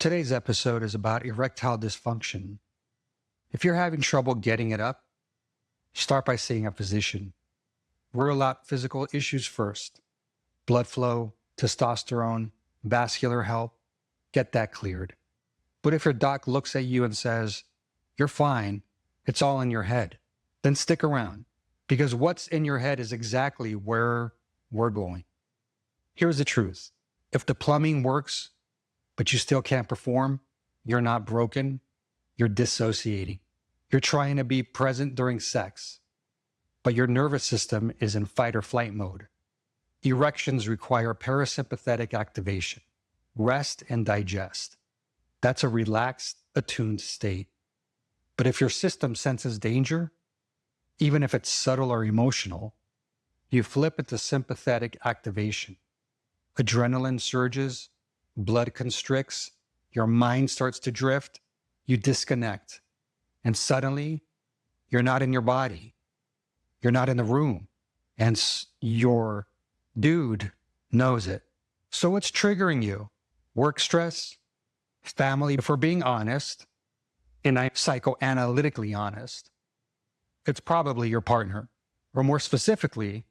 Today's episode is about erectile dysfunction. If you're having trouble getting it up, start by seeing a physician. Rule out physical issues first. Blood flow, testosterone, vascular health, get that cleared. But if your doc looks at you and says, "You're fine, it's all in your head," then stick around, because what's in your head is exactly where we're going. Here's the truth. If the plumbing works, but you still can't perform, you're not broken, you're dissociating. You're trying to be present during sex, but your nervous system is in fight or flight mode. Erections require parasympathetic activation, rest and digest. That's a relaxed, attuned state. But if your system senses danger, even if it's subtle or emotional, you flip it to sympathetic activation. Adrenaline surges, blood constricts, your mind starts to drift, you disconnect, and suddenly you're not in your body, you're not in the room, and your dude knows it. So what's triggering you? Work stress? Family? If we're being honest, and I'm psychoanalytically honest, it's probably your partner, or more specifically,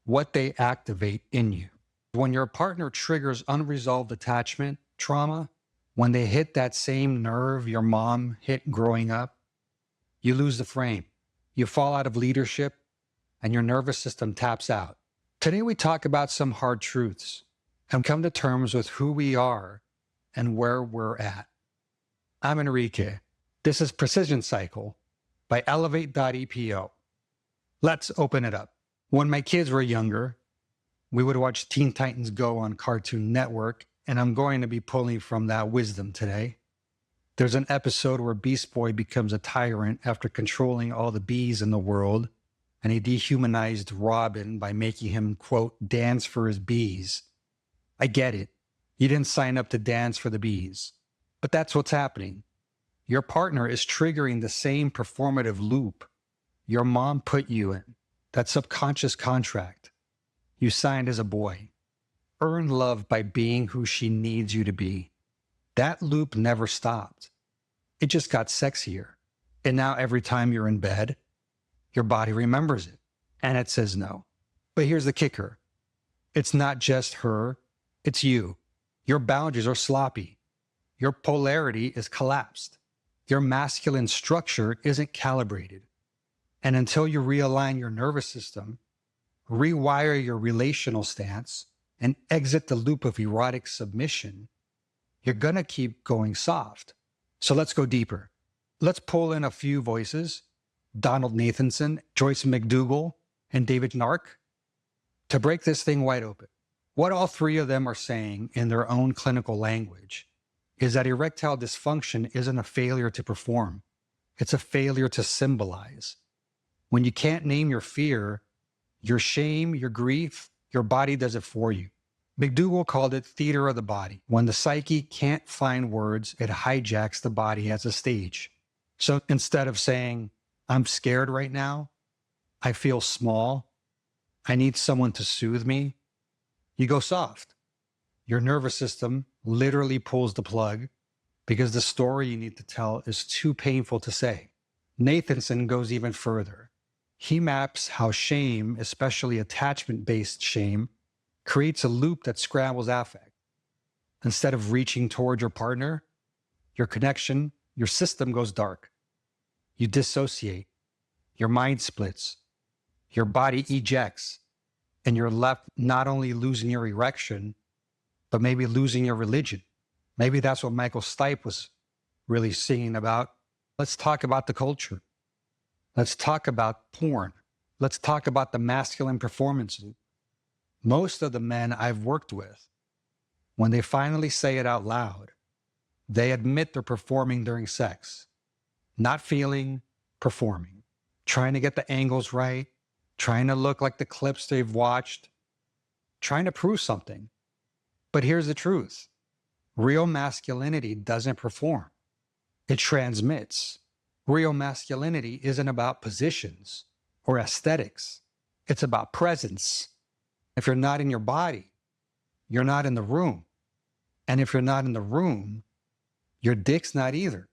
what they activate in you. When your partner triggers unresolved attachment trauma, when they hit that same nerve your mom hit growing up, you lose the frame. You fall out of leadership and your nervous system taps out. Today we talk about some hard truths and come to terms with who we are and where we're at. I'm Enrique. This is Precision Cycle by Elevate.epo. Let's open it up. When my kids were younger, we would watch Teen Titans Go on Cartoon Network, and I'm going to be pulling from that wisdom today. There's an episode where Beast Boy becomes a tyrant after controlling all the bees in the world, and he dehumanized Robin by making him, quote, dance for his bees. I get it. You didn't sign up to dance for the bees, but that's what's happening. Your partner is triggering the same performative loop your mom put you in, that subconscious contract you signed as a boy. Earn love by being who she needs you to be. That loop never stopped. It just got sexier. And now every time you're in bed, your body remembers it and it says no. But here's the kicker. It's not just her, it's you. Your boundaries are sloppy. Your polarity is collapsed. Your masculine structure isn't calibrated. And until you realign your nervous system, rewire your relational stance, and exit the loop of erotic submission, you're going to keep going soft. So let's go deeper. Let's pull in a few voices, Donald Nathanson, Joyce McDougall, and David Schnarch, to break this thing wide open. What all three of them are saying in their own clinical language is that erectile dysfunction isn't a failure to perform. It's a failure to symbolize. When you can't name your fear, your shame, your grief, your body does it for you. McDougall called it theater of the body. When the psyche can't find words, it hijacks the body as a stage. So instead of saying, "I'm scared right now, I feel small, I need someone to soothe me," you go soft. Your nervous system literally pulls the plug because the story you need to tell is too painful to say. Nathanson goes even further. He maps how shame, especially attachment-based shame, creates a loop that scrambles affect. Instead of reaching towards your partner, your connection, your system goes dark. You dissociate. Your mind splits. Your body ejects. And you're left not only losing your erection, but maybe losing your religion. Maybe that's what Michael Stipe was really singing about. Let's talk about the culture. Let's talk about porn. Let's talk about the masculine performance loop. Most of the men I've worked with, when they finally say it out loud, they admit they're performing during sex. Not feeling, performing. Trying to get the angles right, trying to look like the clips they've watched, trying to prove something. But here's the truth. Real masculinity doesn't perform. It transmits. Real masculinity isn't about positions or aesthetics. It's about presence. If you're not in your body, you're not in the room. And if you're not in the room, Your dick's not either.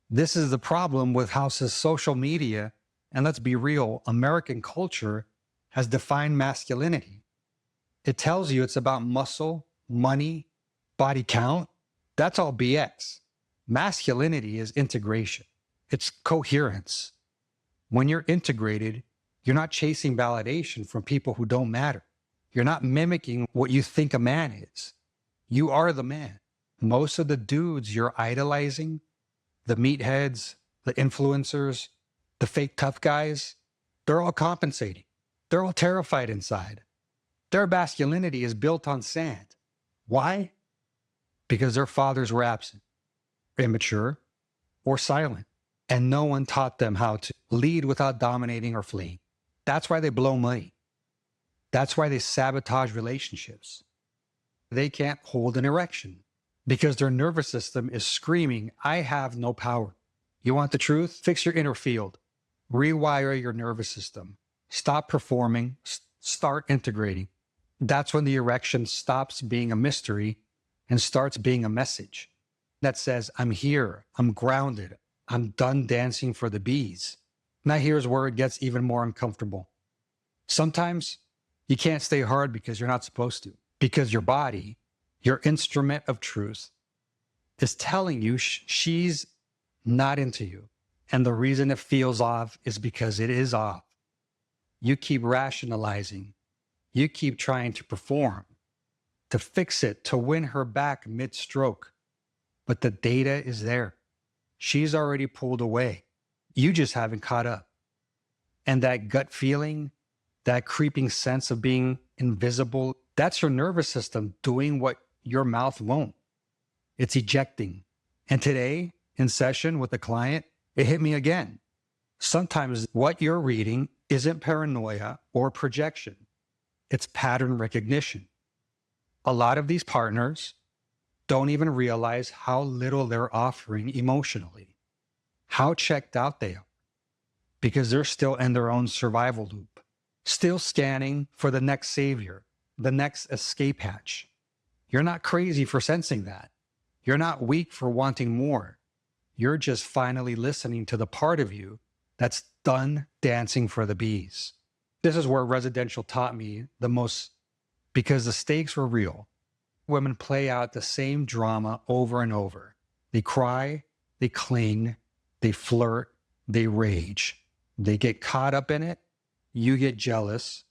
This is the problem with how social media, and let's be real, American culture has defined masculinity. It tells you it's about muscle, money, body count. That's all BX. Masculinity is integration. It's coherence. When you're integrated, you're not chasing validation from people who don't matter. You're not mimicking what you think a man is. You are the man. Most of the dudes you're idolizing, the meatheads, the influencers, the fake tough guys, they're all compensating. They're all terrified inside. Their masculinity is built on sand. Why? Because their fathers were absent, immature, or silent, and no one taught them how to lead without dominating or fleeing. That's why they blow money. That's why they sabotage relationships. They can't hold an erection because their nervous system is screaming, I have no power. You want the truth? Fix your inner field. Rewire your nervous system. Stop performing. Start integrating. That's when the erection stops being a mystery and starts being a message that says, I'm here. I'm grounded. I'm done dancing for the bees. Now here's where it gets even more uncomfortable. Sometimes you can't stay hard because you're not supposed to, because your body, your instrument of truth, is telling you she's not into you. And the reason it feels off is because it is off. You keep rationalizing. You keep trying to perform, to fix it, to win her back mid-stroke. But the data is there. She's already pulled away. You just haven't caught up. And that gut feeling, that creeping sense of being invisible, that's your nervous system doing what your mouth won't. It's ejecting. And today, in session with a client, it hit me again. Sometimes what you're reading isn't paranoia or projection. It's pattern recognition. A lot of these partners don't even realize how little they're offering emotionally, how checked out they are, because they're still in their own survival loop, still scanning for the next savior, the next escape hatch. You're not crazy for sensing that. You're not weak for wanting more. You're just finally listening to the part of you that's done dancing for the bees. This is where residential taught me the most, because the stakes were real. Women play out the same drama over and over. They cry, they cling, they flirt, they rage. They get caught up in it. You get jealous.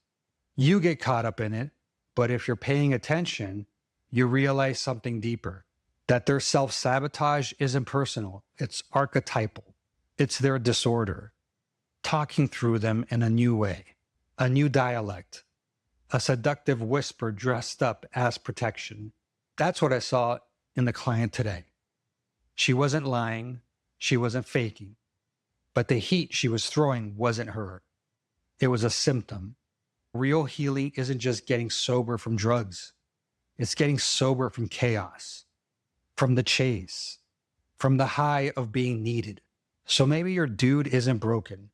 You get caught up in it. But if you're paying attention, you realize something deeper, that their self-sabotage isn't personal. It's archetypal. It's their disorder, talking through them in a new way, a new dialect, a seductive whisper dressed up as protection. That's what I saw in the client today. She wasn't lying. She wasn't faking. But the heat she was throwing wasn't her. It was a symptom. Real healing isn't just getting sober from drugs. It's getting sober from chaos, from the chase, from the high of being needed. So maybe your dude isn't broken.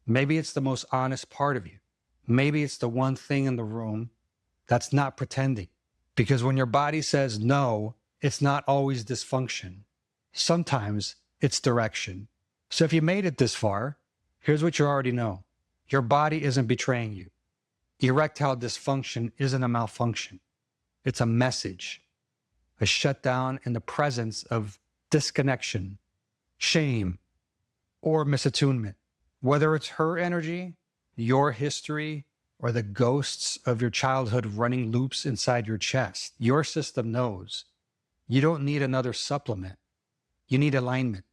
Maybe it's the most honest part of you. Maybe it's the one thing in the room that's not pretending. Because when your body says no, it's not always dysfunction. Sometimes it's direction. So if you made it this far, here's what you already know. Your body isn't betraying you. Erectile dysfunction isn't a malfunction. It's a message, a shutdown in the presence of disconnection, shame, or misattunement. Whether it's her energy, your history, or the ghosts of your childhood running loops inside your chest, your system knows. You don't need another supplement. You need alignment,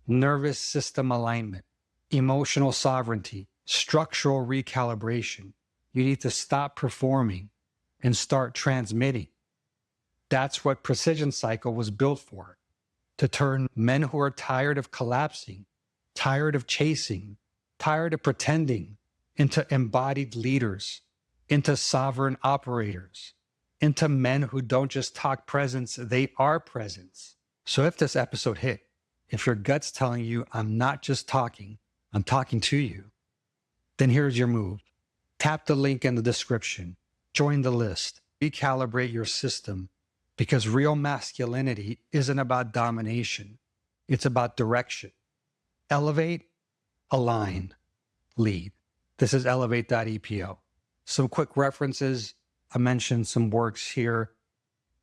nervous system alignment, emotional sovereignty, structural recalibration. You need to stop performing and start transmitting. That's what Precision Cycle was built for, to turn men who are tired of collapsing, tired of chasing, tired of pretending, into embodied leaders, into sovereign operators, into men who don't just talk presence, they are presence. So if this episode hit, if your gut's telling you, I'm not just talking, I'm talking to you, then here's your move. Tap the link in the description. Join the list. Recalibrate your system because real masculinity isn't about domination. It's about direction. Elevate, align, lead. This is elevate.epo. Some quick references. I mentioned some works here.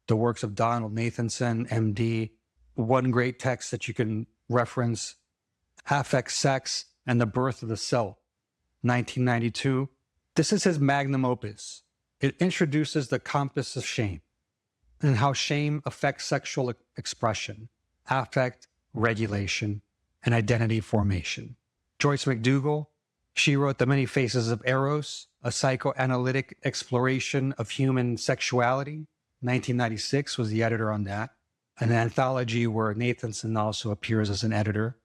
The works of Donald Nathanson, MD. One great text that you can reference, Affect, Sex, and the Birth of the Self, 1992. This is his magnum opus. It introduces the compass of shame and how shame affects sexual expression, affect, regulation, and identity formation. Joyce McDougall, she wrote The Many Faces of Eros, a psychoanalytic exploration of human sexuality. 1996 was the editor on that. An anthology where Nathanson also appears as an editor,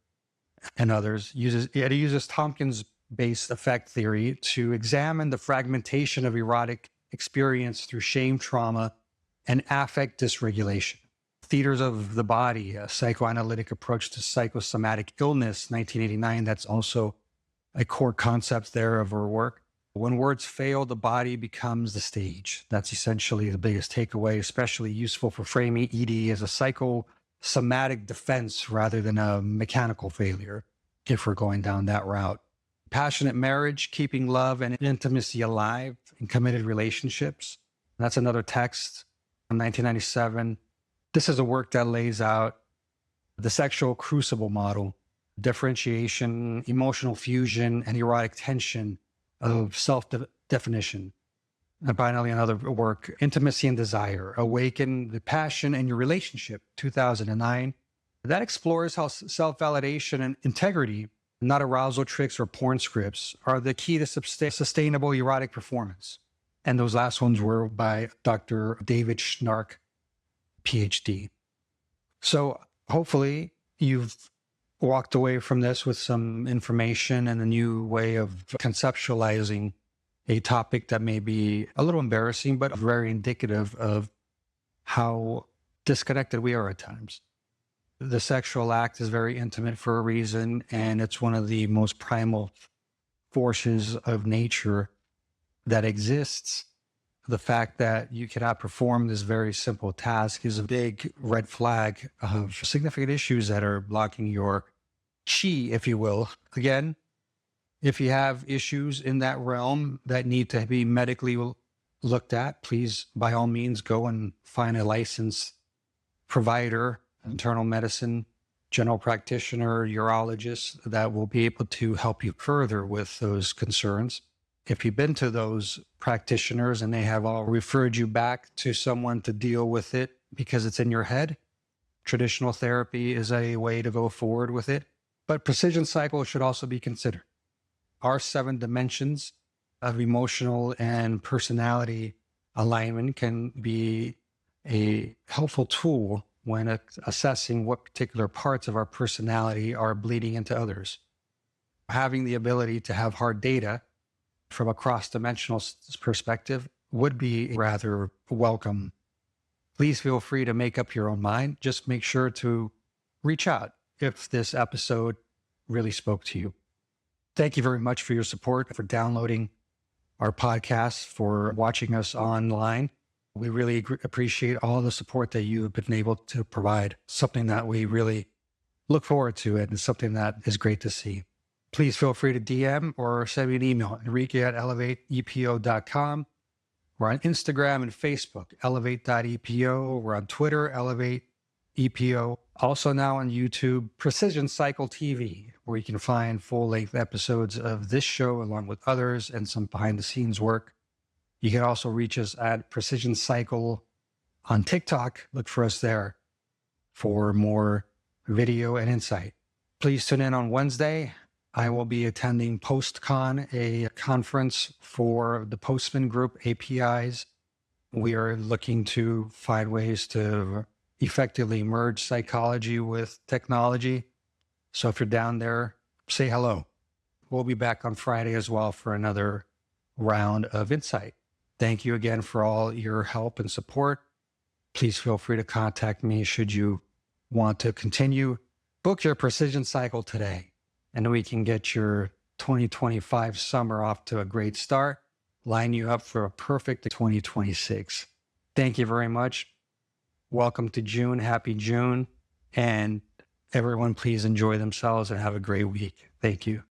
and others. It uses Tompkins-based affect theory to examine the fragmentation of erotic experience through shame, trauma, and affect dysregulation. Theaters of the Body, a psychoanalytic approach to psychosomatic illness, 1989. That's also a core concept there of her work. When words fail, the body becomes the stage. That's essentially the biggest takeaway, especially useful for framing ED as a psychosomatic defense rather than a mechanical failure, if we're going down that route. Passionate marriage, keeping love and intimacy alive in committed relationships. That's another text from 1997. This is a work that lays out the sexual crucible model, differentiation, emotional fusion, and erotic tension of self-definition. And finally, another work, Intimacy and Desire, Awaken the Passion in Your Relationship, 2009. That explores how self-validation and integrity, not arousal tricks or porn scripts, are the key to sustainable erotic performance. And those last ones were by Dr. David Schnarch, PhD. So hopefully you've walked away from this with some information and a new way of conceptualizing a topic that may be a little embarrassing, but very indicative of how disconnected we are at times. The sexual act is very intimate for a reason, and it's one of the most primal forces of nature that exists. The fact that you cannot perform this very simple task is a big red flag of significant issues that are blocking your chi, if you will. Again, if you have issues in that realm that need to be medically looked at, please, by all means, go and find a licensed provider, internal medicine, general practitioner, urologist that will be able to help you further with those concerns. If you've been to those practitioners and they have all referred you back to someone to deal with it because it's in your head, traditional therapy is a way to go forward with it. But precision cycle should also be considered. Our 7 dimensions of emotional and personality alignment can be a helpful tool when assessing what particular parts of our personality are bleeding into others. Having the ability to have hard data from a cross-dimensional perspective would be rather welcome. Please feel free to make up your own mind. Just make sure to reach out if this episode really spoke to you. Thank you very much for your support, for downloading our podcast, for watching us online. We really appreciate all the support that you have been able to provide, something that we really look forward to and something that is great to see. Please feel free to DM or send me an email, enrique@elevateepo.com. We're on Instagram and Facebook, elevate.epo. We're on Twitter, elevate.epo. Also now on YouTube, Precision Cycle TV, where you can find full-length episodes of this show along with others and some behind-the-scenes work. You can also reach us at Precision Cycle on TikTok. Look for us there for more video and insight. Please tune in on Wednesday. I will be attending PostCon, a conference for the Postman Group APIs. We are looking to find ways to effectively merge psychology with technology. So if you're down there, say hello. We'll be back on Friday as well for another round of insight. Thank you again for all your help and support. Please feel free to contact me should you want to continue. Book your Precision Cycle today, and we can get your 2025 summer off to a great start, line you up for a perfect 2026. Thank you very much. Welcome to June. Happy June. And everyone, please enjoy themselves and have a great week. Thank you.